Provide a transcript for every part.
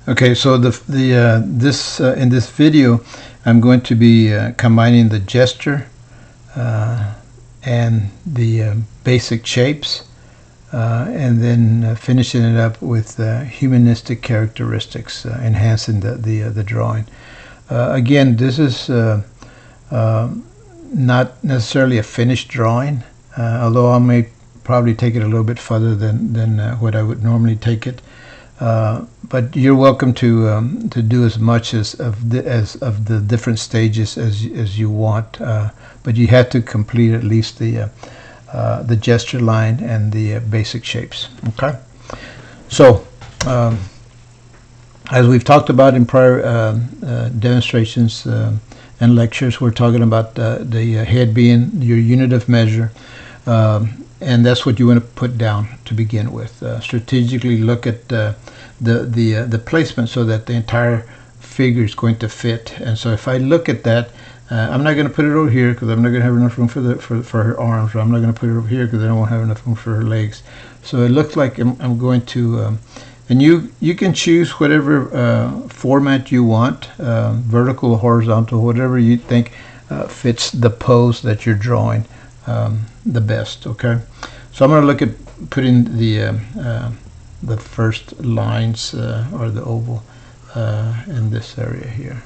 Okay, so in this video, I'm going to be combining the gesture and the basic shapes, and then finishing it up with humanistic characteristics, enhancing the drawing. Again, this is not necessarily a finished drawing, although I may probably take it a little bit further than what I would normally take it. But you're welcome to do as much of the different stages as you want, but you have to complete at least the gesture line and the basic shapes. Okay, so as we've talked about in prior demonstrations and lectures, we're talking about the head being your unit of measure. And that's what you want to put down to begin with. Strategically look at the placement so that the entire figure is going to fit. And so if I look at that, I'm not going to put it over here because I'm not going to have enough room for her arms, or I'm not going to put it over here because I don't have enough room for her legs. So it looks like I'm going to, and you can choose whatever format you want, vertical, horizontal, whatever you think fits the pose that you're drawing the best. Okay, so I'm going to look at putting the first lines or the oval in this area here.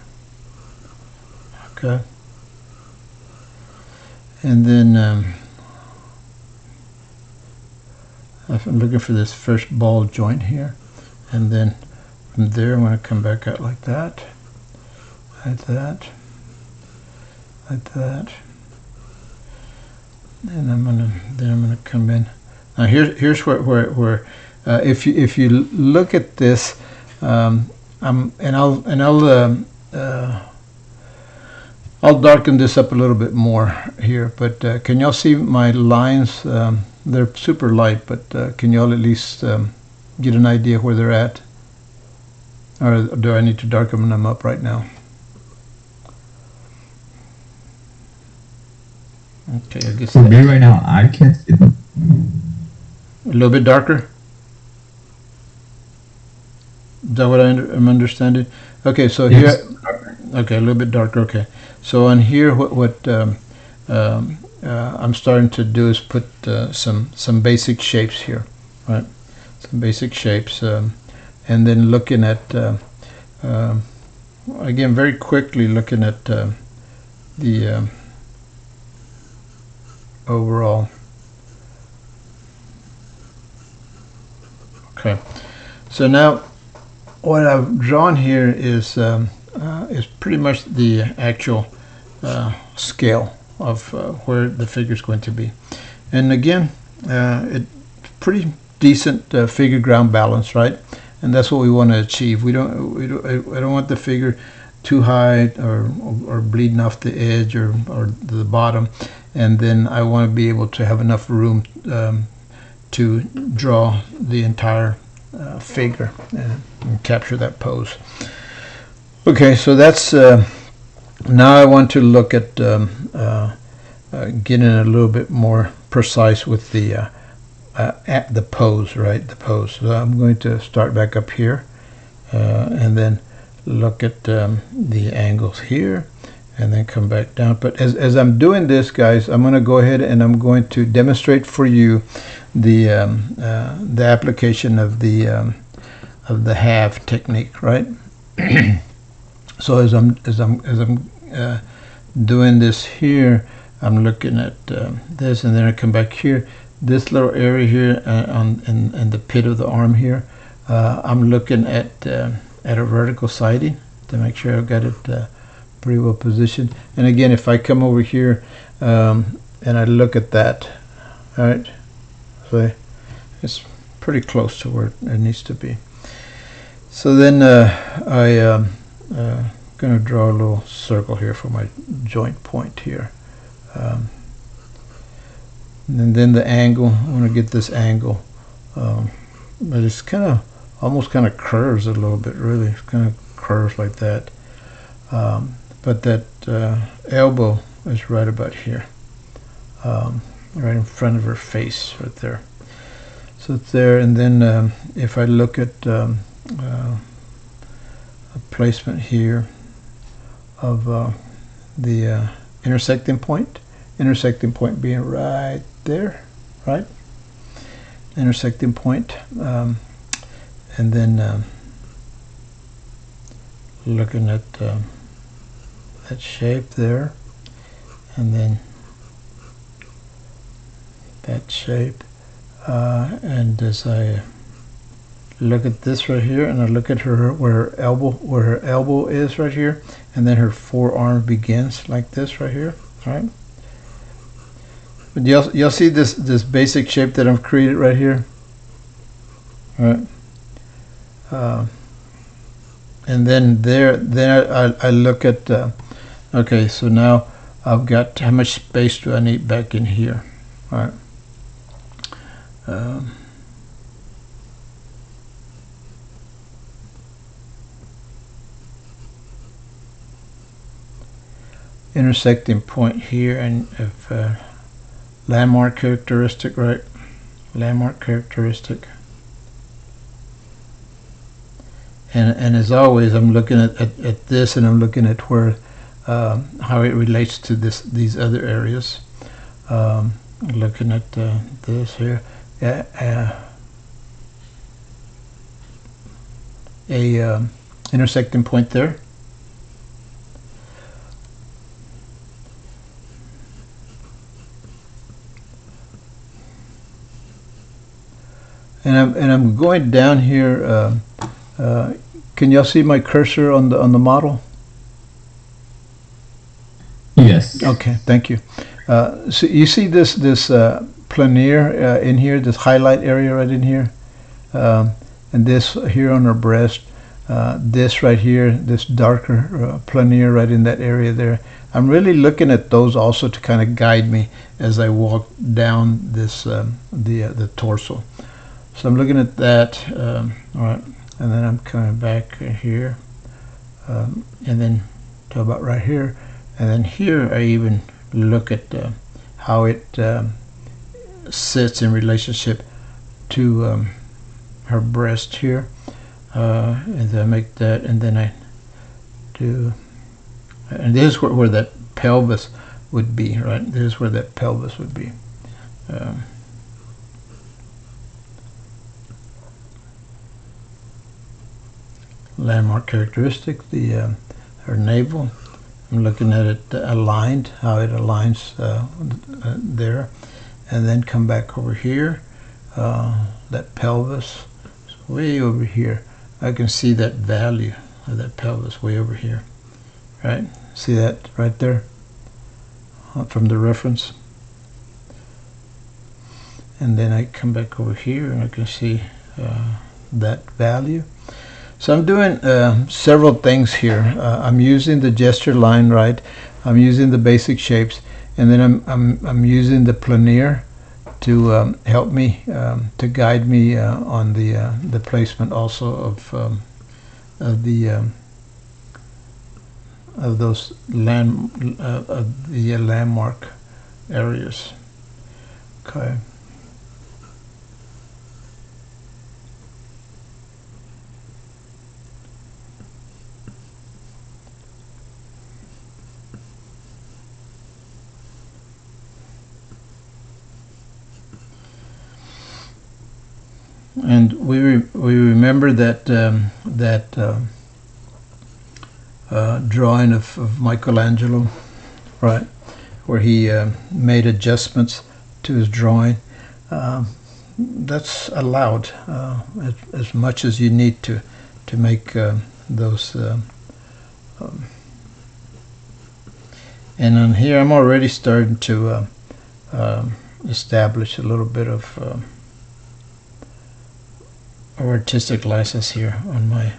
Okay, and then I'm looking for this first ball joint here, and then from there I'm going to come back out like that, like that, like that. And I'm gonna come in. Now here's where if you look at this, I'll darken this up a little bit more here. But can y'all see my lines? They're super light, but can y'all at least get an idea where they're at, or do I need to darken them up right now? Okay, I guess for me right now, I can't see them. A little bit darker? Is that what I'm understanding? Okay, so yes. Here, okay, a little bit darker. Okay, so on here, what I'm starting to do is put some basic shapes here, right? Some basic shapes, and then looking at again very quickly looking at the overall. Okay, so now what I've drawn here is pretty much the actual scale of where the figure is going to be, and again, it's pretty decent figure ground balance, right? And that's what we want to achieve. I don't want the figure too high or bleeding off the edge or the bottom. And then I want to be able to have enough room to draw the entire figure and capture that pose. Okay, so that's now I want to look at getting a little bit more precise with the pose, right? The pose. So I'm going to start back up here and then look at the angles here, and then come back down. But as I'm doing this, guys, I'm going to go ahead and I'm going to demonstrate for you the application of the H.A.V technique, right? So as I'm doing this here, I'm looking at this, and then I come back here. This little area here in the pit of the arm here, I'm looking at a vertical siding to make sure I've got it pretty well positioned. And again, if I come over here and I look at that, all right, so it's pretty close to where it needs to be. So then I'm going to draw a little circle here for my joint point here. And then the angle, I want to get this angle, but it's almost kind of curves a little bit, really. It kind of curves like that. But that elbow is right about here, right in front of her face, right there. So it's there, and then if I look at a placement here of the intersecting point being right there, right? Intersecting point, and then looking at that shape there, and then that shape, and as I look at this right here, and I look at her where her elbow is right here, and then her forearm begins like this right here, right? But you'll see this basic shape that I've created right here, all right? And then I look at okay, so now I've got how much space do I need back in here, all right? Intersecting point here, and if landmark characteristic, right? Landmark characteristic. And as always, I'm looking at this, and I'm looking at where how it relates to these other areas. Looking at this here, a intersecting point there. And I'm going down here. Can y'all see my cursor on the model? Yes. Okay, thank you. So you see this planier in here, this highlight area right in here, and this here on her breast, this right here, this darker planier right in that area there. I'm really looking at those also to kind of guide me as I walk down this the torso. So I'm looking at that, all right, and then I'm coming back here, and then to about right here, and then here I even look at how it sits in relationship to her breast here, and then I make that, and then I do, and this is where that pelvis would be, right? This is where that pelvis would be. Landmark characteristic, her navel. I'm looking at it aligned, how it aligns there, and then come back over here. That pelvis is way over here. I can see that value of that pelvis way over here, right? See that right there from the reference. And then I come back over here, and I can see that value. So I'm doing several things here. I'm using the gesture line, right? I'm using the basic shapes, and then I'm using the planier to help me to guide me on the placement also of those landmark areas. Okay. And we remember that drawing of Michelangelo, right, where he made adjustments to his drawing. That's allowed as much as you need to make those. And on here, I'm already starting to establish a little bit of artistic license here on my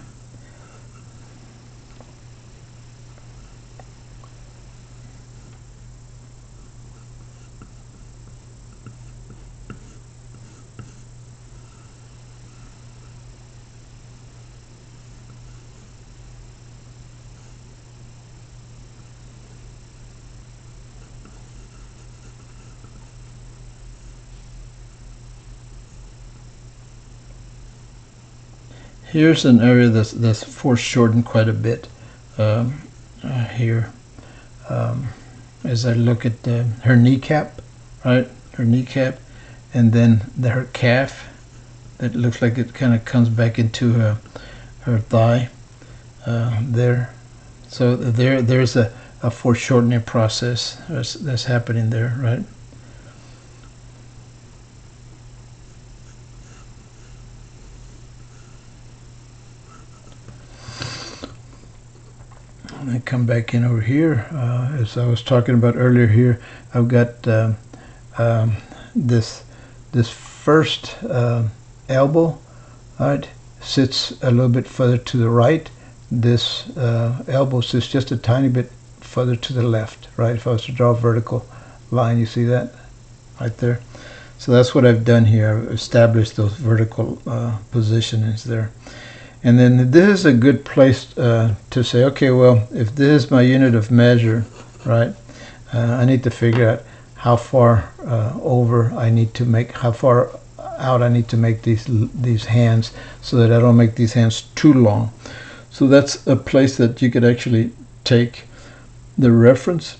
here's an area that's foreshortened quite a bit here. As I look at her kneecap, right? Her kneecap, and then her calf. It looks like it kind of comes back into her thigh there. So there's a foreshortening process that's happening there, right? And I come back in over here. As I was talking about earlier here, I've got this first elbow, right, sits a little bit further to the right. This elbow sits just a tiny bit further to the left, right? If I was to draw a vertical line, you see that right there? So that's what I've done here. I've established those vertical positionings there. And then this is a good place to say, okay, well, if this is my unit of measure, right, I need to figure out how far over I need to make, how far out I need to make these hands so that I don't make these hands too long. So that's a place that you could actually take the reference.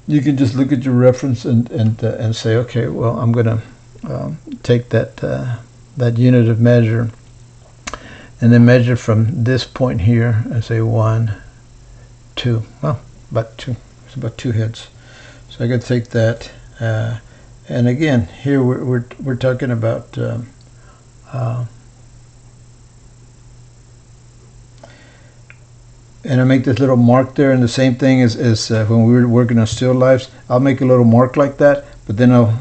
You can just look at your reference and say, okay, well, I'm going to take that unit of measure and then measure from this point here and say 1, 2, well, about 2. It's about 2 heads. So I could take that, and again, here we're talking about and I make this little mark there, and the same thing as when we were working on still lifes. I'll make a little mark like that, but then I'll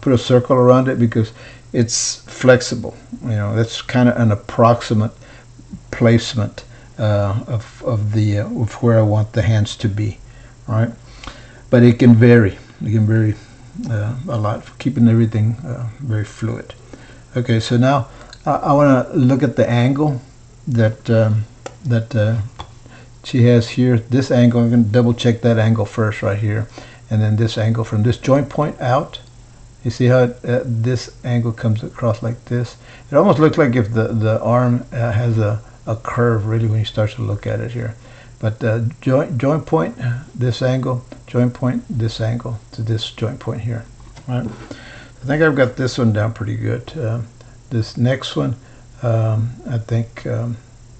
put a circle around it because it's flexible. That's kind of an approximate placement of where I want the hands to be, right? But it can vary. It can vary a lot, keeping everything very fluid. Okay, so now I want to look at the angle that she has here. This angle, I'm going to double check that angle first right here, and then this angle from this joint point out. You see how this angle comes across like this? It almost looks like if the arm has a curve, really, when you start to look at it here. But joint point, this angle, joint point, this angle to this joint point here. All right. I think I've got this one down pretty good. This next one, I think,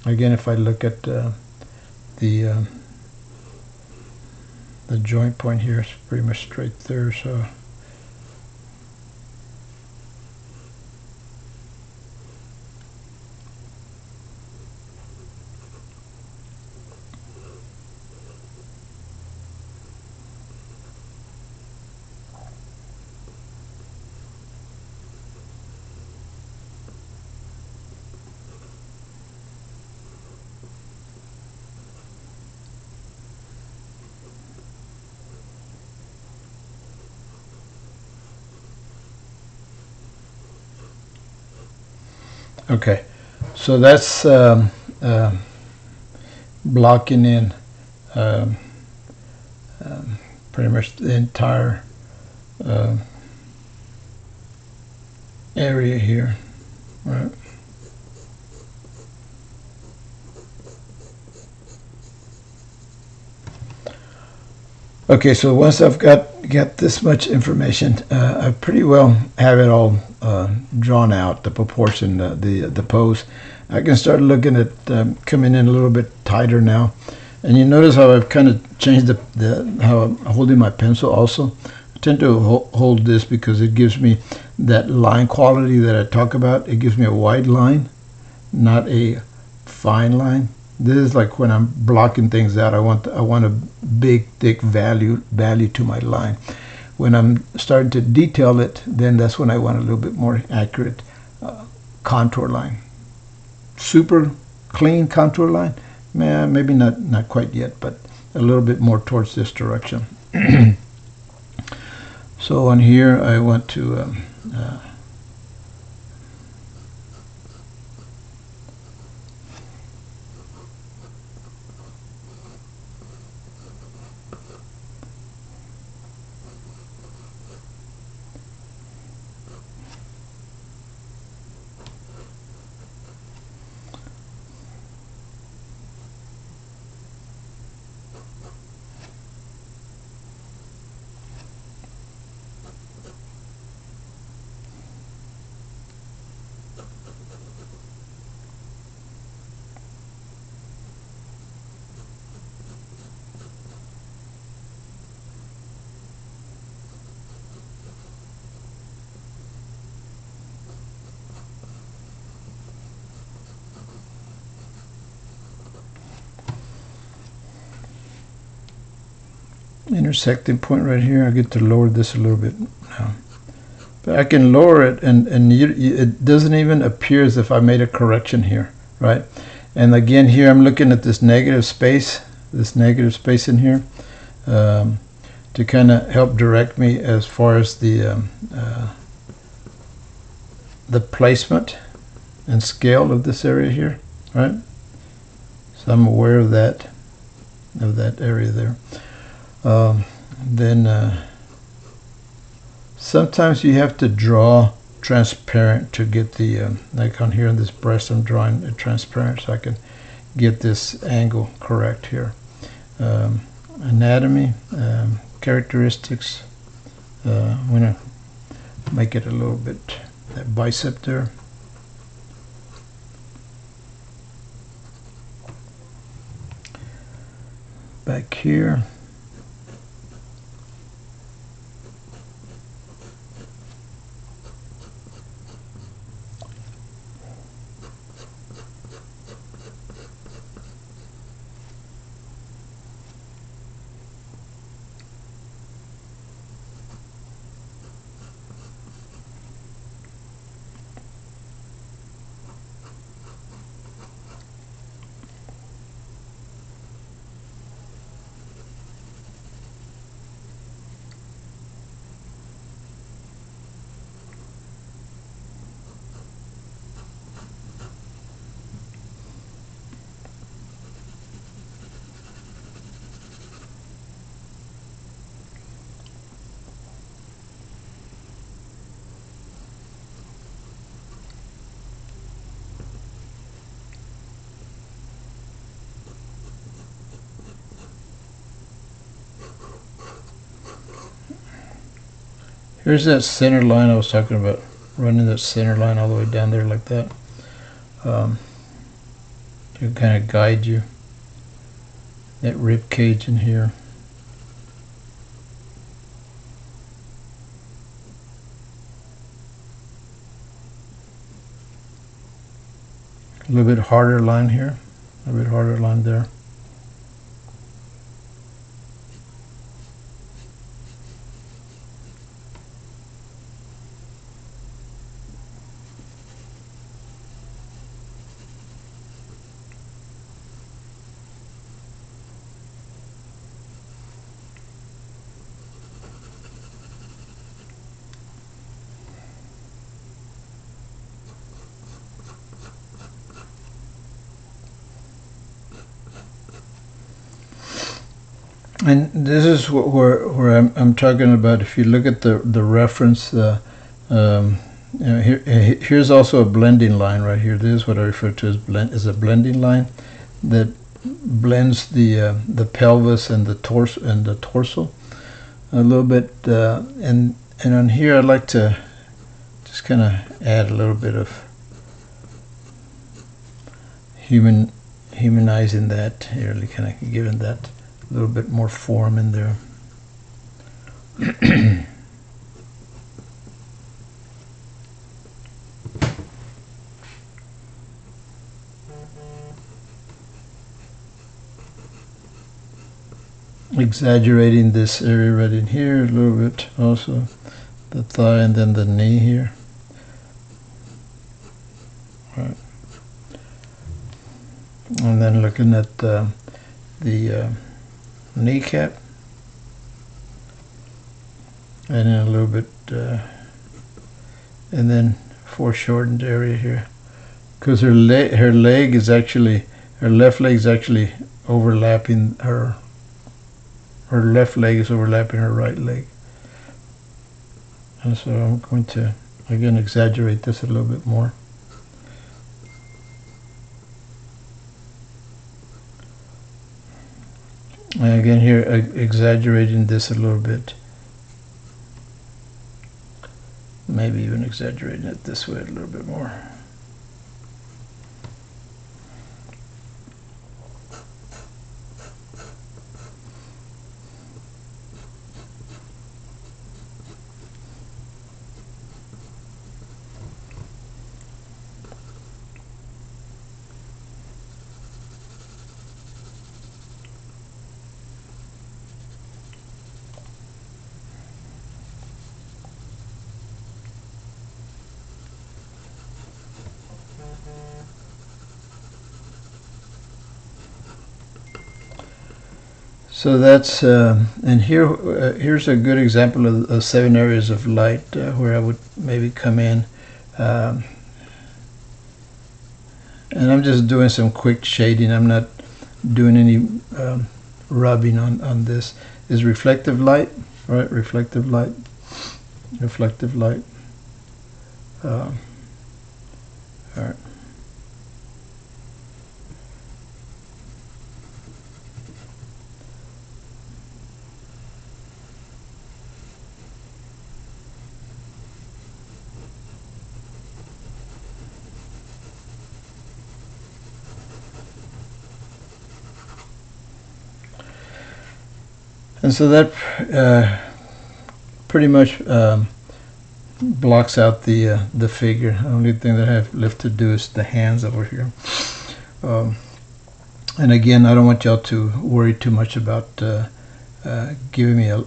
again, if I look at the joint point here, it's pretty much straight there. So. Okay, so that's blocking in pretty much the entire area here, right? Okay, so once I've got this much information, I pretty well have it all drawn out, the proportion, the pose. I can start looking at coming in a little bit tighter now. And you notice how I've kind of changed how I'm holding my pencil also. I tend to hold this because it gives me that line quality that I talk about. It gives me a wide line, not a fine line. This is like when I'm blocking things out. I want a big, thick value to my line. When I'm starting to detail it, then that's when I want a little bit more accurate contour line. Super clean contour line, maybe not quite yet, but a little bit more towards this direction. So on here, I want to intersecting point right here. I get to lower this a little bit now. But I can lower it, and it doesn't even appear as if I made a correction here, right? And again, here I'm looking at this negative space in here, to kind of help direct me as far as the placement and scale of this area here, right? So I'm aware of that area there. Then sometimes you have to draw transparent to get the like on here on this breast, I'm drawing a transparent so I can get this angle correct here. Anatomy, characteristics. I'm going to make it a little bit, that bicep there. Back here. Here's that center line I was talking about, running that center line all the way down there like that. To kind of guide you. That rib cage in here. A little bit harder line here, a little bit harder line there. And this is where I'm talking about. If you look at the reference, you know, here's also a blending line right here. This is what I refer to as a blending line that blends the pelvis and the torso a little bit. And on here, I'd like to just kind of add a little bit of humanizing that here, kind of giving that a little bit more form in there. Exaggerating this area right in here a little bit, also the thigh and then the knee here. Right. And then looking at the kneecap, and then a little bit, and then foreshortened area here, because her leg is actually, her left leg is actually overlapping her left leg is overlapping her right leg, and so I'm going to again exaggerate this a little bit more. And again here, exaggerating this a little bit. Maybe even exaggerating it this way a little bit more. So that's and here's a good example of 7 areas of light where I would maybe come in, and I'm just doing some quick shading. I'm not doing any rubbing on this. Is reflective light, right? Reflective light, reflective light. All right. And so that pretty much blocks out the figure. The only thing that I have left to do is the hands over here. And again, I don't want y'all to worry too much about giving me a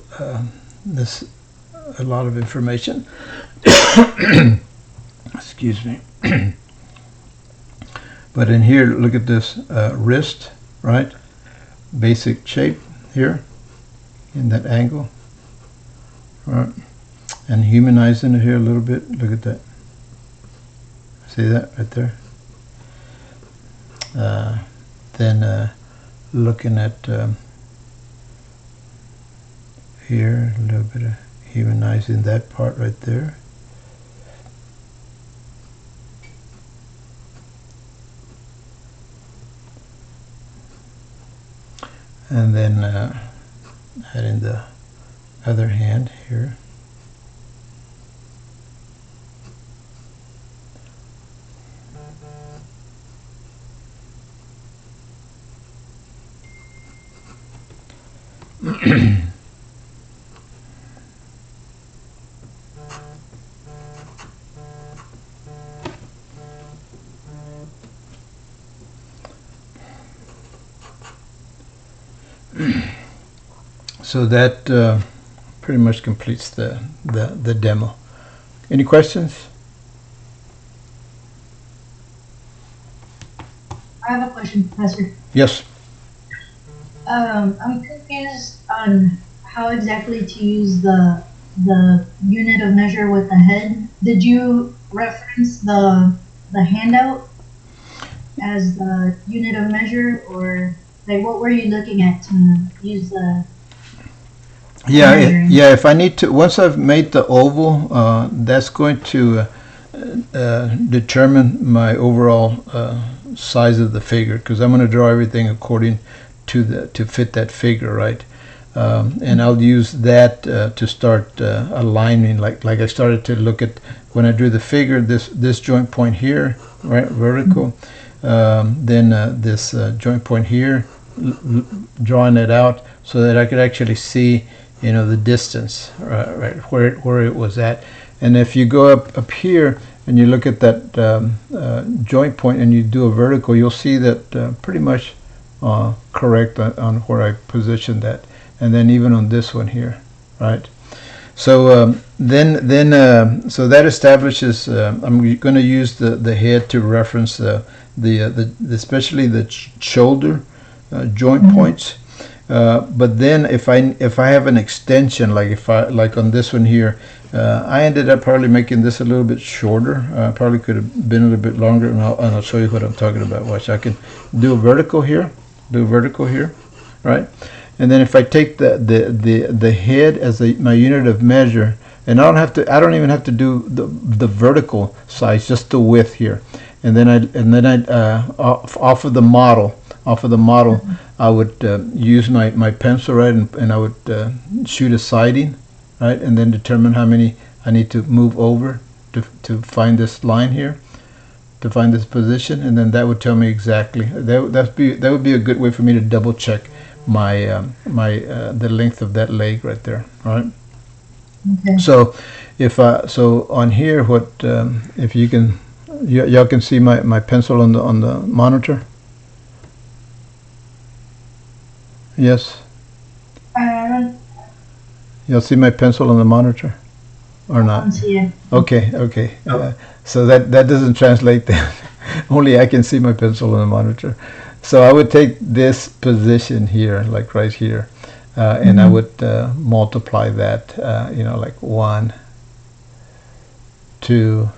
lot of information. Excuse me. But in here, look at this wrist, right? Basic shape here in that angle, right? And humanizing it here a little bit. Look at that. See that right there? Then looking at here, a little bit of humanizing that part right there. And then adding the other hand here. So that pretty much completes the demo. Any questions? I have a question, Professor. Yes. I'm confused on how exactly to use the unit of measure with the head. Did you reference the handout as the unit of measure, or like what were you looking at to use the? Yeah, if I need to, once I've made the oval, that's going to determine my overall size of the figure, because I'm going to draw everything according to fit that figure, right? And I'll use that to start aligning, like I started to look at when I drew the figure, this joint point here, right, vertical, then this joint point here, drawing it out so that I could actually see, you know, the distance, right, where it was at. And if you go up here and you look at that joint point and you do a vertical, you'll see that pretty much correct on where I positioned that. And then even on this one here, right? So so that establishes. I'm going to use the head to reference especially the shoulder joint points. But then if I have an extension, like on this one here, I ended up probably making this a little bit shorter. Probably could have been a little bit longer, and I'll show you what I'm talking about. Watch, I can do a vertical here, right? And then if I take the head as my unit of measure, and I don't even have to do the vertical size, just the width here. And then I off of the model, I would use my pencil, right, and I would shoot a siding, right, and then determine how many I need to move over to find this line here, to find this position, and then that would tell me exactly. That would be a good way for me to double check my the length of that leg right there, right? Okay. So so on here, what if you can, y'all can see my pencil on the monitor? Yes. You'll see my pencil on the monitor, or not? Yeah. Okay. So that doesn't translate then. Only I can see my pencil on the monitor. So I would take this position here, like right here, and I would multiply that, like 1, 2,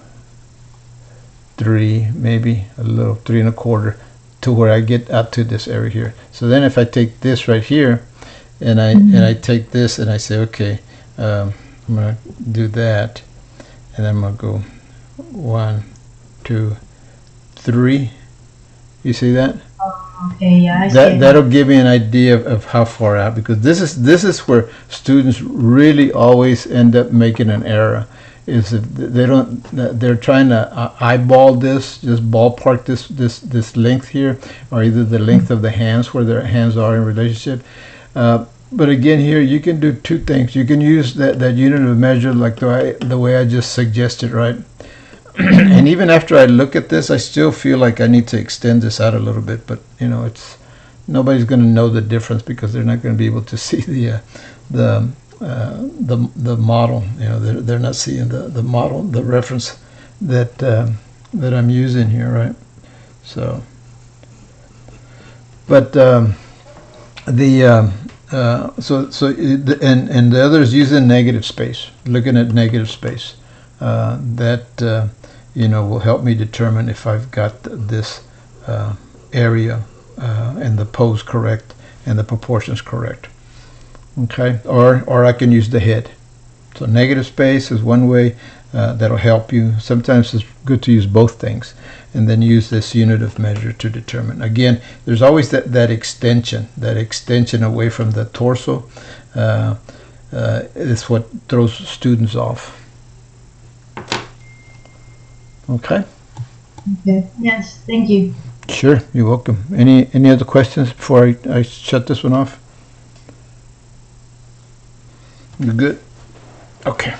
3, maybe a little 3 1/4, to where I get out to this area here. So then if I take this right here, and I take this and I say, okay, I'm gonna do that, and then I'm gonna go 1, 2, 3. You see that? Okay, yeah, I see That it. that'll give me an idea of how far out, because this is where students really always end up making an error. Is if they don't, they're trying to eyeball this, just ballpark this length here, or either the length of the hands, where their hands are in relationship. But again, here you can do two things. You can use that unit of measure like the way I just suggested, right? And even after I look at this, I still feel like I need to extend this out a little bit. But it's nobody's going to know the difference, because they're not going to be able to see the model. They're not seeing the model, the reference that I'm using here, right? So, but and the others using negative space, looking at negative space, that will help me determine if I've got this area and the pose correct and the proportions correct. Okay, or I can use the head. So negative space is one way that'll help you. Sometimes it's good to use both things, and then use this unit of measure to determine. Again, there's always that extension away from the torso is what throws students off. Okay. Okay. Yes, thank you. Sure, you're welcome. Any other questions before I shut this one off? You good? Okay.